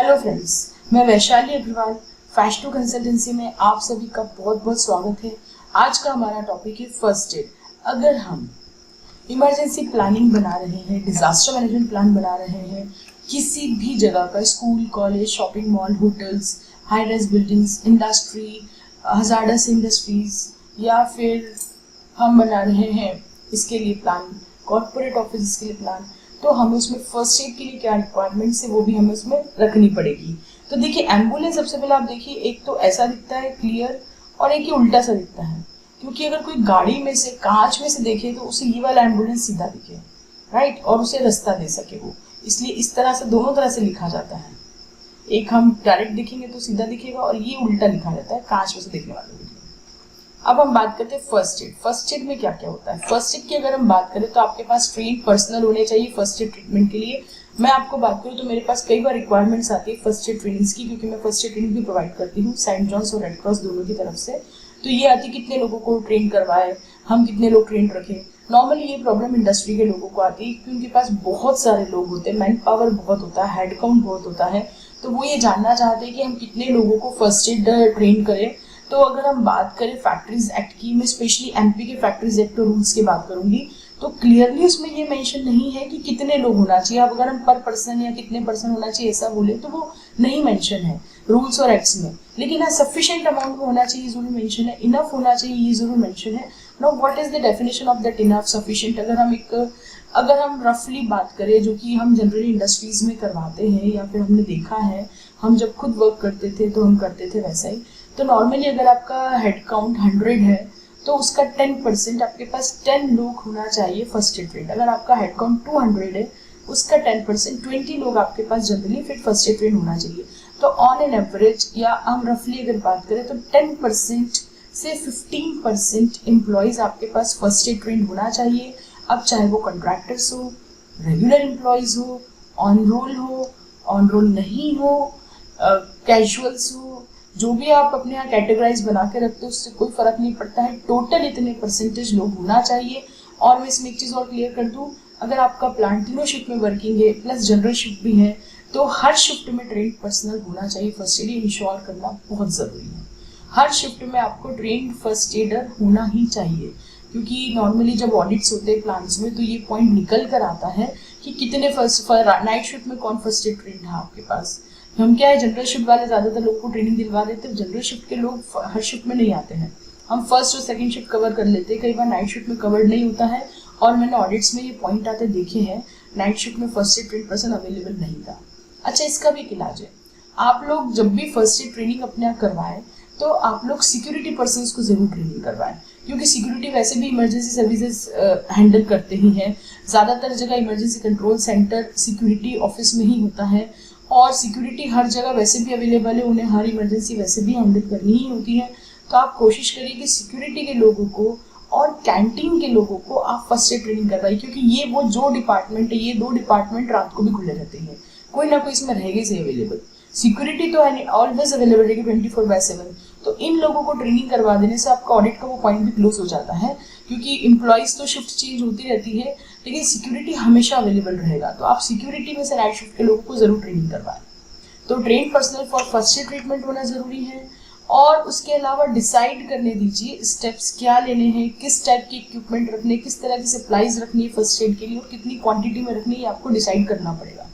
Hello friends, मैं Vaishali Agarwal फैश2 consultancy में आप सभी का बहुत बहुत स्वागत है। आज का हमारा टॉपिक है फर्स्ट एड। अगर हम इमरजेंसी प्लानिंग बना रहे हैं, डिजास्टर मैनेजमेंट प्लान बना रहे हैं, किसी भी जगह का, school, college, shopping mall, hotels, high rise buildings, industry, hazardous industries, या फिर हम बना रहे हैं इसके लिए प्लान, कॉर्पोरेट ऑफिस के लिए प्लान, तो हमें उसमें फर्स्ट एड के लिए क्या रिक्वायरमेंट्स है वो भी हमें उसमें रखनी पड़ेगी। तो देखिए, एम्बुलेंस सबसे पहले आप देखिए, एक तो ऐसा दिखता है क्लियर और एक ही उल्टा सा दिखता है, क्योंकि अगर कोई गाड़ी में से, कांच में से देखे तो उसे ये वाला एम्बुलेंस सीधा दिखे, राइट, और उसे रास्ता दे सके वो, इसलिए इस तरह से दोनों तरह से लिखा जाता है। एक हम डायरेक्ट दिखेंगे तो सीधा दिखेगा और ये उल्टा लिखा जाता है कांच में से देखने वालों के लिए। अब हम बात करते हैं फर्स्ट एड। फर्स्ट एड में क्या क्या होता है? फर्स्ट एड की अगर हम बात करें तो आपके पास ट्रेन पर्सनल होने चाहिए फर्स्ट एड ट्रीटमेंट के लिए। मैं आपको बात करूँ तो मेरे पास कई बार रिक्वायरमेंट्स आती है फर्स्ट एड ट्रेनिंग्स की, क्योंकि मैं फर्स्ट एड ट्रेनिंग भी प्रोवाइड करती हूँ सेंट जॉन्स और रेड क्रॉस दोनों की तरफ से। तो ये आती है कितने लोगों को ट्रेन करवाए, हम कितने लोग ट्रेन रखें। नॉर्मली ये प्रॉब्लम इंडस्ट्री के लोगों को आती है क्योंकि उनके पास बहुत सारे लोग होते हैं, मैन पावर बहुत होता है, हेड काउंट बहुत होता है, तो वो ये जानना चाहते हैं कि हम कितने लोगों को फर्स्ट एड ट्रेन करें। तो अगर हम बात करें फैक्ट्रीज एक्ट की, मैं स्पेशली एमपी के फैक्ट्रीज एक्ट और रूल्स की बात करूंगी, तो क्लियरली उसमें ये मेंशन नहीं है कि कितने लोग होना चाहिए। अब अगर हम पर पर्सन या कितने पर्सन होना चाहिए ऐसा बोले तो वो नहीं मेंशन है रूल्स और एक्ट्स में, लेकिन हाँ सफिशिएंट अमाउंट में होना चाहिए जरूर मेंशन है, इनफ होना चाहिए ये जरूर मेंशन है। Now what is the definition of that enough, sufficient? अगर हम रफली बात करें, जो कि हम जनरली इंडस्ट्रीज में करवाते हैं या फिर हमने देखा है, हम जब खुद वर्क करते थे तो हम करते थे वैसा ही। तो नॉर्मली अगर आपका हेड काउंट 100 है तो उसका 10% आपके पास 10 लोग होना चाहिए फर्स्ट एड ट्रेंड। अगर आपका हेड काउंट 200 है उसका 10% 20 लोग आपके पास जनरली फिर फर्स्ट एड ट्रेंड होना चाहिए। तो ऑन एन एवरेज या हम रफली अगर बात करें तो 10% से 15% एम्प्लॉयज आपके पास फर्स्ट एड ट्रेंड होना चाहिए। अब चाहे वो कॉन्ट्रैक्टर्स हो, रेगुलर एम्प्लॉयज हो, ऑन रोल नहीं हो, कैजुअल्स हो, जो भी आप अपने यहाँ कैटेगराइज बना के रखते हो उससे कोई फर्क नहीं पड़ता है, टोटल इतने परसेंटेज लोग होना चाहिए। और मैं इसमें एक चीज़ और क्लियर कर दूँ, अगर आपका प्लान तीनों शिफ्ट में वर्किंग है प्लस जनरल शिफ्ट भी है तो हर शिफ्ट में ट्रेंड पर्सनल होना चाहिए फर्स्ट एड, इंश्योर करना बहुत ज़रूरी है। हर शिफ्ट में आपको ट्रेंड फर्स्ट एडर होना ही चाहिए, क्योंकि नॉर्मली जब ऑडिट्स होते हैं प्लान्स में तो ये पॉइंट निकल कर आता है कि कितने नाइट शिफ्ट में कौन फर्स्ट एड ट्रेंड है आपके पास। हम क्या है, जनरल शिफ्ट वाले ज़्यादातर लोग को ट्रेनिंग दिलवा देते हैं, जनरल शिफ्ट के लोग हर शिफ्ट में नहीं आते हैं, हम फर्स्ट और सेकंड शिफ्ट कवर कर लेते हैं, कई बार नाइट शिफ्ट में कवर नहीं होता है। और मैंने ऑडिट्स में ये पॉइंट आते देखे हैं, नाइट शिफ्ट में first aid trend person available नहीं था। अच्छा, इसका भी एक इलाज है, आप लोग जब भी फर्स्ट एड ट्रेनिंग अपने यहाँ करवाएं तो आप लोग सिक्योरिटी पर्सनस को जरूर ट्रेनिंग करवाएं, क्योंकि सिक्योरिटी वैसे भी इमरजेंसी सर्विसेज हैंडल करते ही हैं। ज़्यादातर जगह emergency control centre security office में ही होता है, और सिक्योरिटी हर जगह वैसे भी अवेलेबल है, उन्हें हर इमरजेंसी वैसे भी हैंडल करनी ही होती है। तो आप कोशिश करिए कि सिक्योरिटी के लोगों को और कैंटीन के लोगों को आप फर्स्ट एड ट्रेनिंग करवाइए, क्योंकि ये वो जो डिपार्टमेंट है, ये दो डिपार्टमेंट रात को भी खुले रहते हैं, कोई ना कोई इसमें रहेगा ही अवेलेबल। सिक्योरिटी तो है ऑलवेज अवेलेबल रहेगी 24/7। तो इन लोगों को ट्रेनिंग करवा देने से आपका ऑडिट का वो पॉइंट भी क्लोज हो जाता है, क्योंकि एम्प्लॉयज तो शिफ्ट चेंज होती रहती है लेकिन सिक्योरिटी हमेशा अवेलेबल रहेगा। तो आप सिक्योरिटी में से नाइट शिफ्ट के लोगों को जरूर ट्रेनिंग करवाएं। तो train personal for first aid treatment होना जरूरी है। और उसके अलावा डिसाइड करने दीजिए स्टेप्स क्या लेने हैं, किस टाइप के इक्विपमेंट रखने, किस तरह की सप्लाईज रखनी है फर्स्ट एड के लिए और कितनी क्वांटिटी में रखनी है, आपको डिसाइड करना पड़ेगा।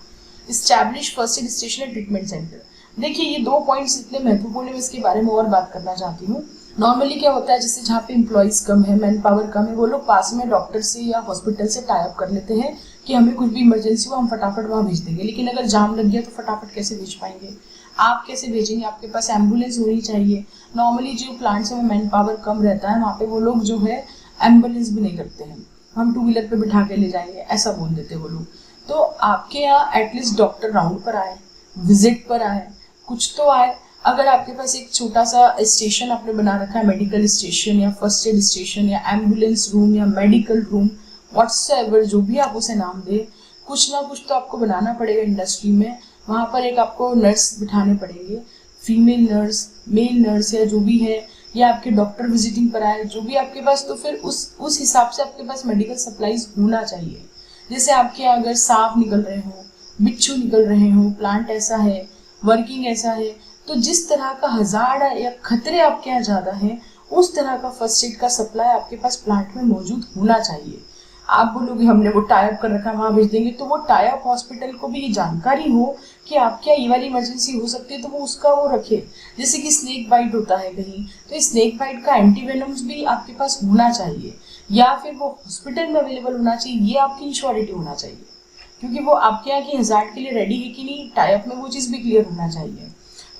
Establish first aid station and treatment centre. देखिए, ये दो पॉइंट्स इतने महत्वपूर्ण है, मैं इसके बारे में और बात करना चाहती हूँ। नॉर्मली क्या होता है, जैसे जहाँ पे एम्प्लॉयज कम है, मैन पावर कम है, वो लोग पास में डॉक्टर से या हॉस्पिटल से टाई अप कर लेते हैं कि हमें कुछ भी इमरजेंसी हो हम फटाफट वहाँ भेज देंगे। लेकिन अगर जाम लग गया तो फटाफट कैसे भेज पाएंगे? आप कैसे भेजेंगे? आपके पास एम्बुलेंस होनी चाहिए। नॉर्मली जो प्लांट्स में मैन पावर कम रहता है वहाँ पे वो लोग जो है एम्बुलेंस भी नहीं करते हैं, हम 2 व्हीलर पे बिठा के ले जाएंगे ऐसा बोल देते वो लोग। तो आपके यहाँ एटलीस्ट डॉक्टर राउंड पर आए, विजिट पर आए, कुछ तो आए। अगर आपके पास एक छोटा सा स्टेशन आपने बना रखा है, मेडिकल स्टेशन या फर्स्ट एड स्टेशन या एम्बुलेंस रूम या मेडिकल रूम, व्हाट्सएवर जो भी आप उसे नाम दे, कुछ ना कुछ तो आपको बनाना पड़ेगा इंडस्ट्री में। वहाँ पर एक आपको नर्स बिठाने पड़ेंगे, फीमेल नर्स, मेल नर्स या जो भी है, या आपके डॉक्टर विजिटिंग पर आए, जो भी आपके पास, तो फिर उस हिसाब से आपके पास मेडिकल सप्लाईज होना चाहिए। जैसे आपके यहाँ अगर सांप निकल रहे हो, बिच्छू निकल रहे हो, प्लांट ऐसा है, वर्किंग ऐसा है। तो जिस तरह का हजार्ड या खतरे आपके यहाँ ज़्यादा हैं, उस तरह का फर्स्ट एड का सप्लाई आपके पास प्लांट में मौजूद होना चाहिए। आप बोलोगे हमने वो टाई अप कर रखा है, वहाँ भेज देंगे, तो वो टाई अप हॉस्पिटल को भी ये जानकारी हो कि आपके यहाँ ये वाली इमरजेंसी हो सकती है, तो वो उसका वो रखे। जैसे कि स्नेक बाइट होता है कहीं, तो इस स्नेक बाइट का एंटीवेनम्स भी आपके पास होना चाहिए, या फिर वो हॉस्पिटल में अवेलेबल होना चाहिए, ये आपकी इंश्योरिटी होना चाहिए, क्योंकि वो आपके यहाँ की हज़ार्ड के लिए रेडी है कि नहीं, टाई अप में वो चीज़ भी क्लियर होना चाहिए।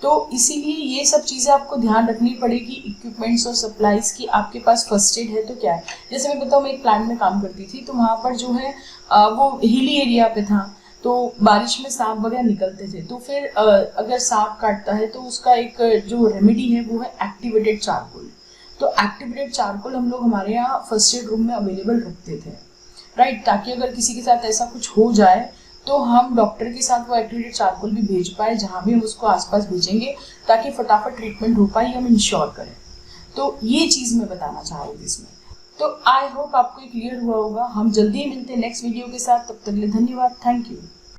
तो इसीलिए ये सब चीज़ें आपको ध्यान रखनी पड़ेगी, इक्विपमेंट्स और सप्लाईज की आपके पास फर्स्ट एड है तो क्या है। जैसे मैं बताऊँ, मैं एक प्लांट में काम करती थी, तो वहाँ पर जो है वो हिली एरिया पे था, तो बारिश में सांप वगैरह निकलते थे। तो फिर अगर सांप काटता है तो उसका एक जो रेमेडी है वो है एक्टिवेटेड चारकोल। तो एक्टिवेटेड चारकोल हम लोग हमारे यहाँ फर्स्ट एड रूम में अवेलेबल रखते थे, राइट, ताकि अगर किसी के साथ ऐसा कुछ हो जाए तो हम डॉक्टर के साथ वो एक्टिवेटेड चारकोल भी भेज पाए, जहाँ भी हम उसको आसपास भेजेंगे, ताकि फटाफट ट्रीटमेंट हो पाए, हम इंश्योर करें। तो ये चीज़ मैं बताना चाह रही थी इसमें। तो आई होप आपको ये क्लियर हुआ होगा। हम जल्दी ही मिलते हैं नेक्स्ट वीडियो के साथ, तब तक के लिए धन्यवाद, थैंक यू।